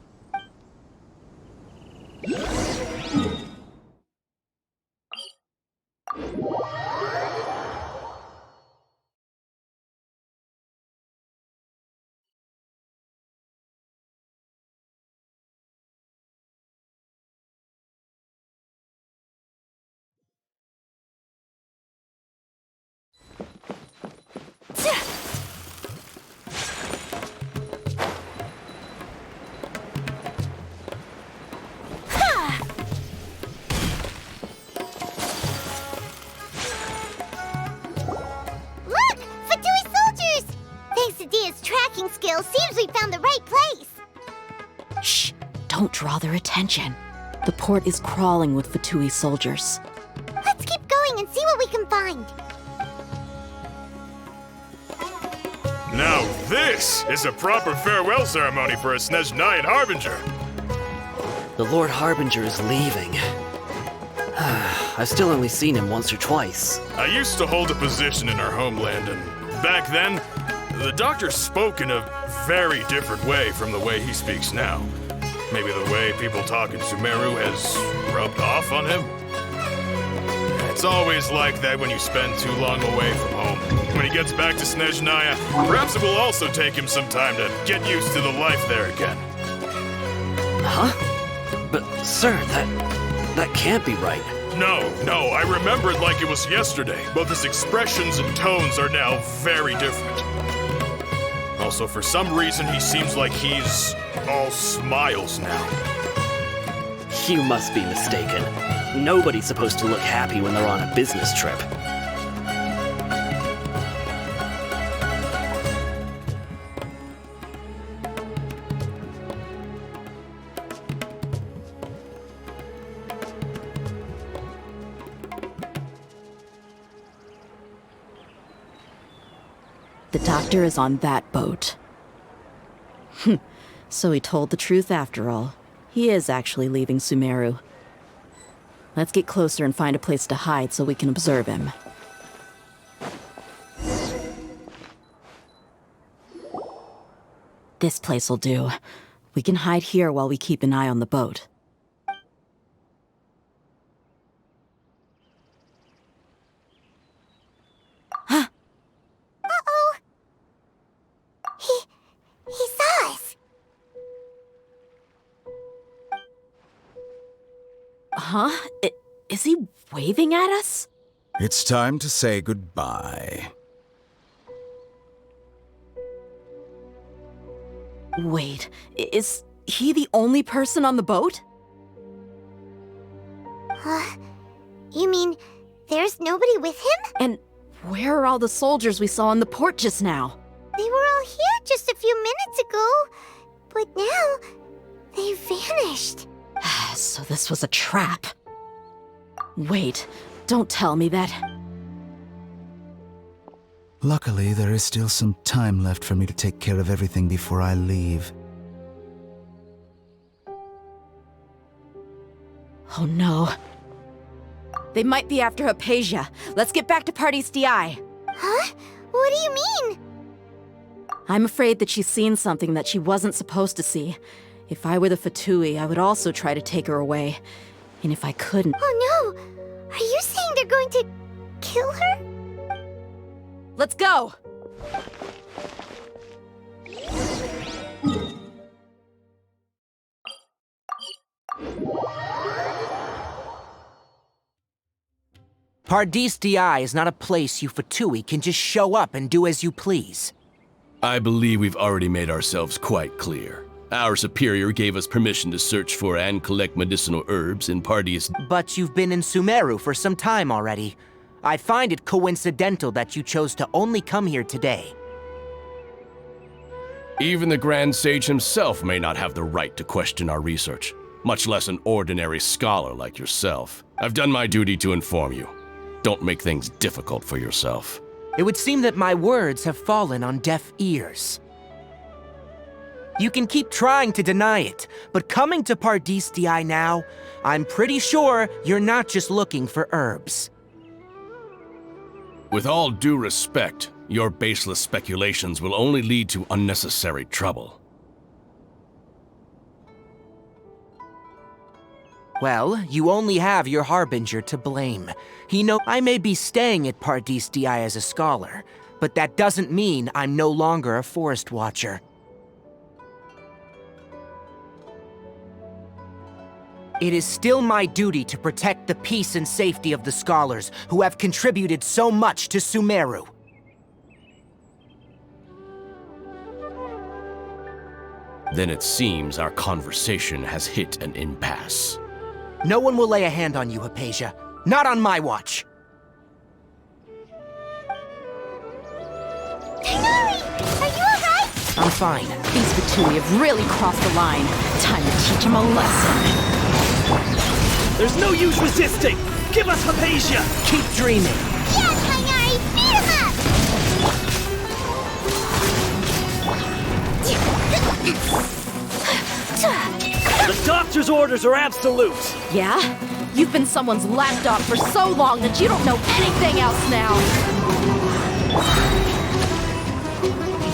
Seems we found the right place. Shh! Don't draw their attention. The port is crawling with Fatui soldiers. Let's keep going and see what we can find. Now this is a proper farewell ceremony for a Snezhnayan Harbinger. The Lord Harbinger is leaving. I've still only seen him once or twice. I used to hold a position in our homeland, and back then, the doctor spoke in a very different way from the way he speaks now. Maybe the way people talk in Sumeru has rubbed off on him? It's always like that when you spend too long away from home. When he gets back to Snezhnaya, perhaps it will also take him some time to get used to the life there again. Huh? But, sir, that can't be right. No, I remember it like it was yesterday. Both his expressions and tones are now very different. Also, for some reason, he seems like he's all smiles now. You must be mistaken. Nobody's supposed to look happy when they're on a business trip. The doctor is on that boat. So he told the truth after all. He is actually leaving Sumeru. Let's get closer and find a place to hide so we can observe him. This place'll do. We can hide here while we keep an eye on the boat. Uh-oh! Huh? Is he waving at us? It's time to say goodbye. Wait, is he the only person on the boat? You mean there's nobody with him? And where are all the soldiers we saw in the port just now? They were all here just a few minutes ago, but now they vanished. So this was a trap. Wait, don't tell me that. Luckily, there is still some time left for me to take care of everything before I leave. Oh no. They might be after Hypatia. Let's get back to Party's DI. Huh? What do you mean? I'm afraid that she's seen something that she wasn't supposed to see. If I were the Fatui, I would also try to take her away. And if I couldn't... Oh no! Are you saying they're going to kill her? Let's go! Pardis DI is not a place you Fatui can just show up and do as you please. I believe we've already made ourselves quite clear. Our superior gave us permission to search for and collect medicinal herbs in Pardis. But you've been in Sumeru for some time already. I find it coincidental that you chose to only come here today. Even the Grand Sage himself may not have the right to question our research, much less an ordinary scholar like yourself. I've done my duty to inform you. Don't make things difficult for yourself. It would seem that my words have fallen on deaf ears. You can keep trying to deny it, but coming to Pardis DI now, I'm pretty sure you're not just looking for herbs. With all due respect, your baseless speculations will only lead to unnecessary trouble. Well, you only have your Harbinger to blame. He knows I may be staying at Pardis DI as a scholar, but that doesn't mean I'm no longer a forest watcher. It is still my duty to protect the peace and safety of the scholars who have contributed so much to Sumeru. Then it seems our conversation has hit an impasse. No one will lay a hand on you, Hypatia. Not on my watch. Tigari! Are you alright? I'm fine. These Fatui have really crossed the line. Time to teach them a lesson. There's no use resisting! Give us Hypatia! Keep dreaming! Yes, Tigari! Beat him up! The doctor's orders are absolute! Yeah? You've been someone's lapdog for so long that you don't know anything else now!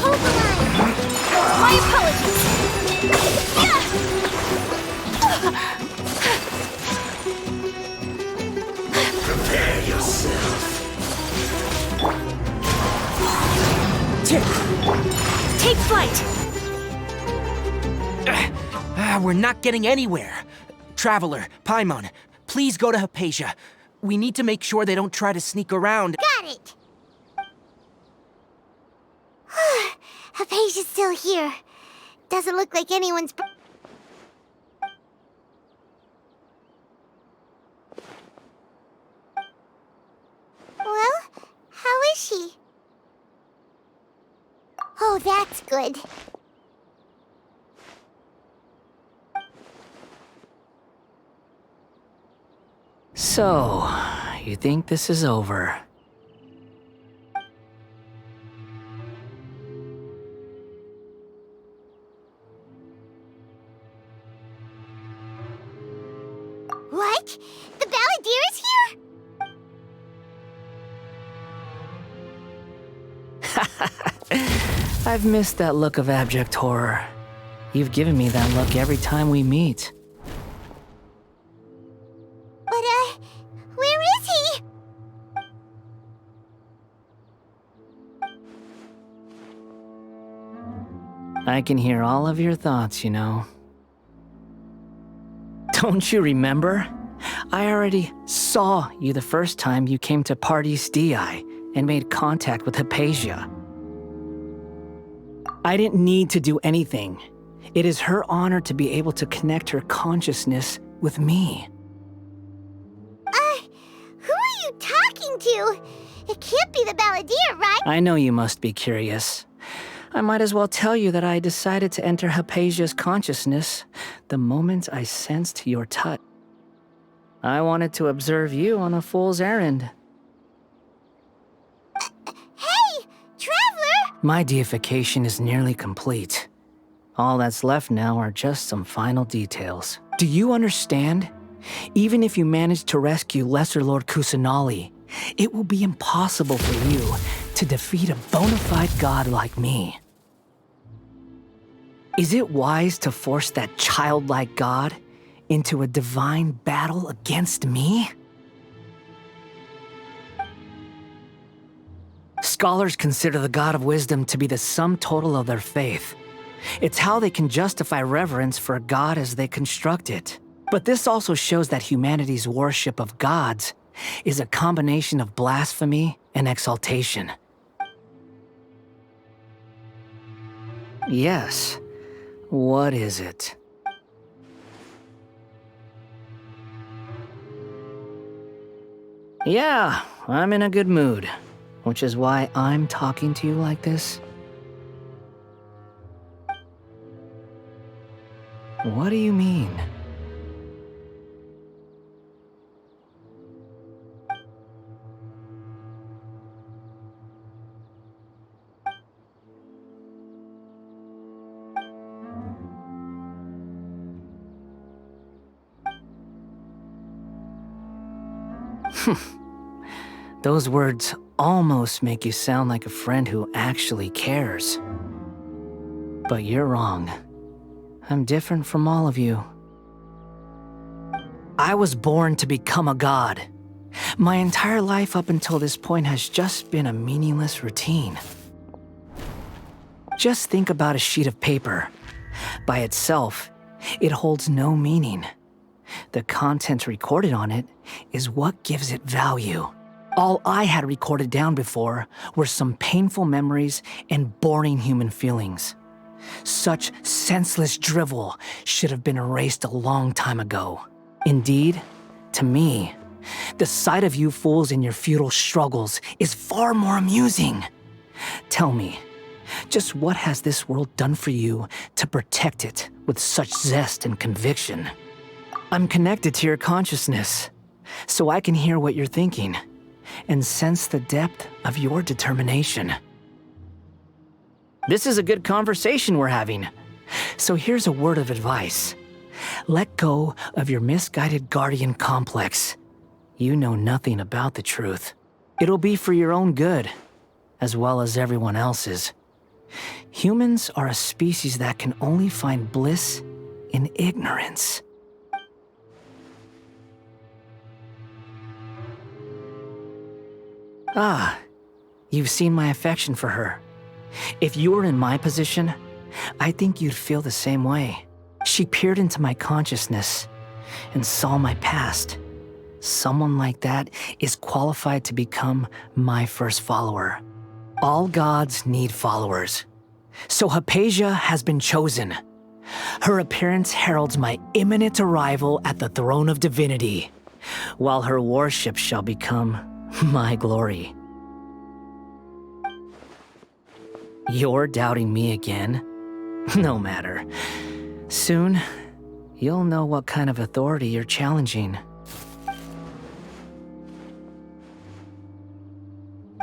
Hold the line! My apologies! Prepare yourself. Take flight! We're not getting anywhere. Traveler, Paimon, please go to Hypatia. We need to make sure they don't try to sneak around. Got it! Hypatia's still here. Doesn't look like anyone's... Well, how is she? Oh, that's good. So, you think this is over? What? The Balladeer is here? I've missed that look of abject horror. You've given me that look every time we meet. But, where is he? I can hear all of your thoughts, you know. Don't you remember? I already saw you the first time you came to Parties DI and made contact with Hypatia. I didn't need to do anything. It is her honor to be able to connect her consciousness with me. Who are you talking to? It can't be the balladeer, right? I know you must be curious. I might as well tell you that I decided to enter Hypatia's consciousness the moment I sensed your touch. I wanted to observe you on a fool's errand. Hey, traveler! My deification is nearly complete. All that's left now are just some final details. Do you understand? Even if you manage to rescue Lesser Lord Kusanali, it will be impossible for you to defeat a bona fide god like me. Is it wise to force that childlike god into a divine battle against me? Scholars consider the god of wisdom to be the sum total of their faith. It's how they can justify reverence for a god as they construct it. But this also shows that humanity's worship of gods is a combination of blasphemy and exaltation. Yes. What is it? Yeah, I'm in a good mood, which is why I'm talking to you like this. What do you mean? Those words almost make you sound like a friend who actually cares. But you're wrong. I'm different from all of you. I was born to become a god. My entire life up until this point has just been a meaningless routine. Just think about a sheet of paper. By itself, it holds no meaning. The content recorded on it is what gives it value. All I had recorded down before were some painful memories and boring human feelings. Such senseless drivel should have been erased a long time ago. Indeed, to me, the sight of you fools in your futile struggles is far more amusing. Tell me, just what has this world done for you to protect it with such zest and conviction? I'm connected to your consciousness, so I can hear what you're thinking and sense the depth of your determination. This is a good conversation we're having. So here's a word of advice. Let go of your misguided guardian complex. You know nothing about the truth. It'll be for your own good, as well as everyone else's. Humans are a species that can only find bliss in ignorance. Ah, you've seen my affection for her. If you were in my position, I think you'd feel the same way. She peered into my consciousness and saw my past. Someone like that is qualified to become my first follower. All gods need followers. So Hypatia has been chosen. Her appearance heralds my imminent arrival at the throne of divinity, while her worship shall become my glory. You're doubting me again? No matter. Soon, you'll know what kind of authority you're challenging.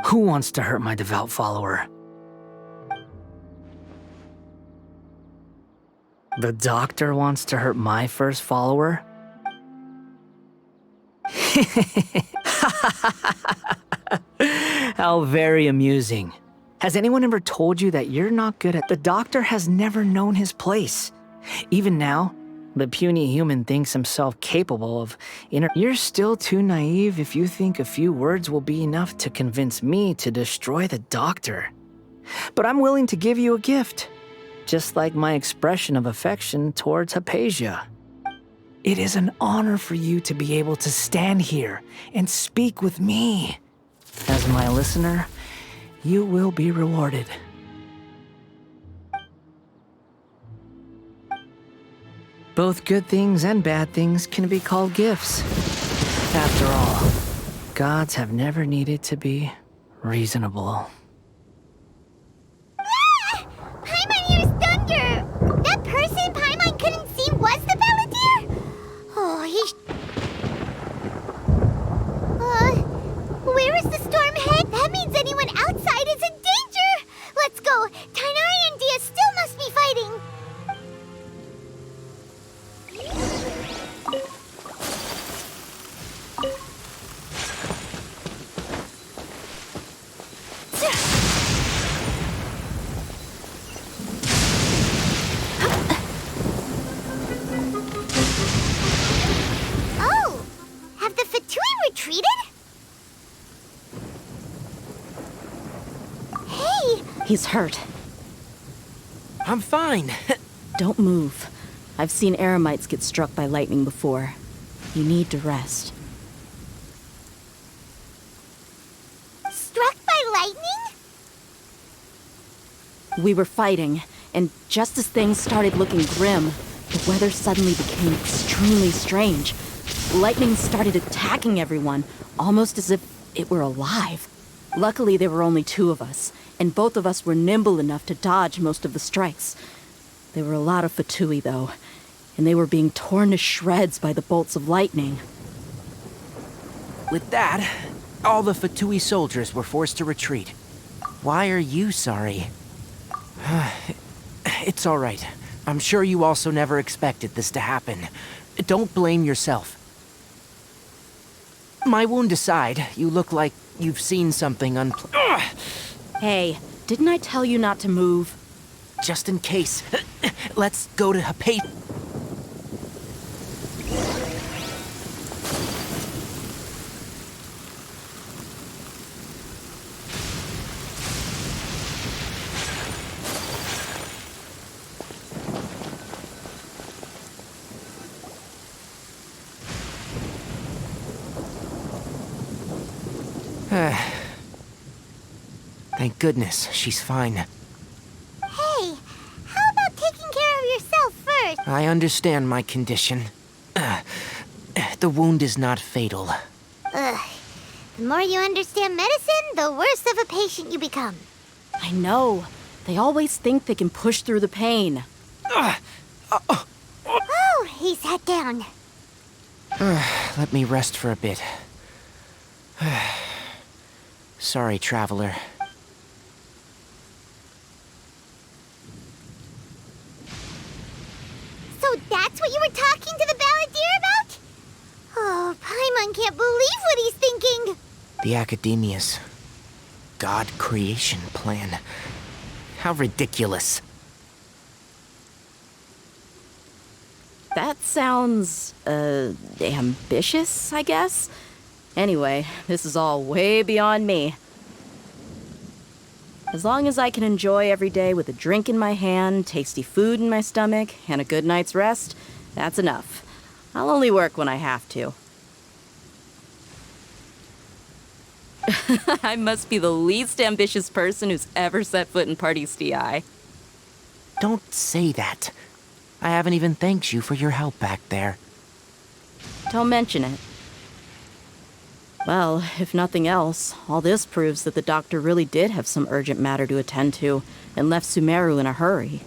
Who wants to hurt my devout follower? The doctor wants to hurt my first follower? How very amusing. Has anyone ever told you that you're not good at... The doctor has never known his place. Even now, the puny human thinks himself capable of... You're still too naive if you think a few words will be enough to convince me to destroy the doctor. But I'm willing to give you a gift, just like my expression of affection towards Hypatia. It is an honor for you to be able to stand here and speak with me. As my listener, you will be rewarded. Both good things and bad things can be called gifts. After all, gods have never needed to be reasonable. Ah! Paimon hears thunder! That person Paimon couldn't see was the Balladeer? Oh, where is the storm head? That means anyone outside is in danger! Let's go! Tighnari and Dehya still must be fighting! Oh! Have the Fatui retreated? Hey! He's hurt. I'm fine. Don't move. I've seen eremites get struck by lightning before. You need to rest. Struck by lightning? We were fighting, and just as things started looking grim, the weather suddenly became extremely strange. Lightning started attacking everyone, almost as if it were alive. Luckily, there were only 2 of us, and both of us were nimble enough to dodge most of the strikes. There were a lot of Fatui, though, and they were being torn to shreds by the bolts of lightning. With that, all the Fatui soldiers were forced to retreat. Why are you sorry? It's all right. I'm sure you also never expected this to happen. Don't blame yourself. My wound aside, you look like you've seen something Hey, didn't I tell you not to move? Just in case. Let's go to Hapate. Thank goodness, she's fine. Hey, how about taking care of yourself first? I understand my condition. The wound is not fatal. Ugh. The more you understand medicine, the worse of a patient you become. I know. They always think they can push through the pain. Oh, he sat down. Let me rest for a bit. Sorry, traveler. So that's what you were talking to the Balladeer about? Oh, Paimon can't believe what he's thinking. The Academia's God creation plan. How ridiculous. That sounds, ambitious, I guess? Anyway, this is all way beyond me. As long as I can enjoy every day with a drink in my hand, tasty food in my stomach, and a good night's rest, that's enough. I'll only work when I have to. I must be the least ambitious person who's ever set foot in Party's DI. Don't say that. I haven't even thanked you for your help back there. Don't mention it. Well, if nothing else, all this proves that the doctor really did have some urgent matter to attend to and left Sumeru in a hurry.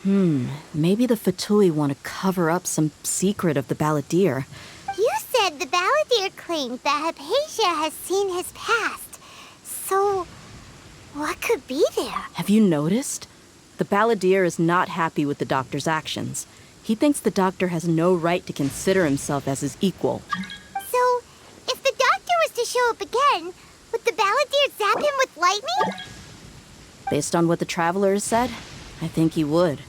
Maybe the Fatui want to cover up some secret of the Balladeer. You said the Balladeer claimed that Hypatia has seen his past. So, what could be there? Have you noticed? The Balladeer is not happy with the doctor's actions. He thinks the doctor has no right to consider himself as his equal. So, if the doctor was to show up again, would the Balladeer zap him with lightning? Based on what the Traveler has said, I think he would.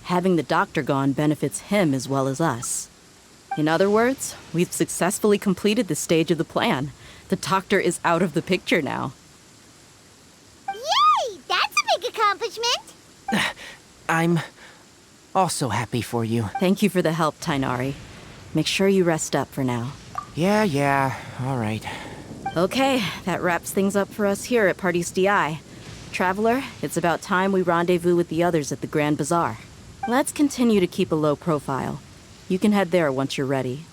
Having the doctor gone benefits him as well as us. In other words, we've successfully completed this stage of the plan. The doctor is out of the picture now. Yay! That's a big accomplishment! Also happy for you. Thank you for the help, Tainari. Make sure you rest up for now. Yeah, all right. Okay, that wraps things up for us here at Party's DI. Traveler, it's about time we rendezvous with the others at the Grand Bazaar. Let's continue to keep a low profile. You can head there once you're ready.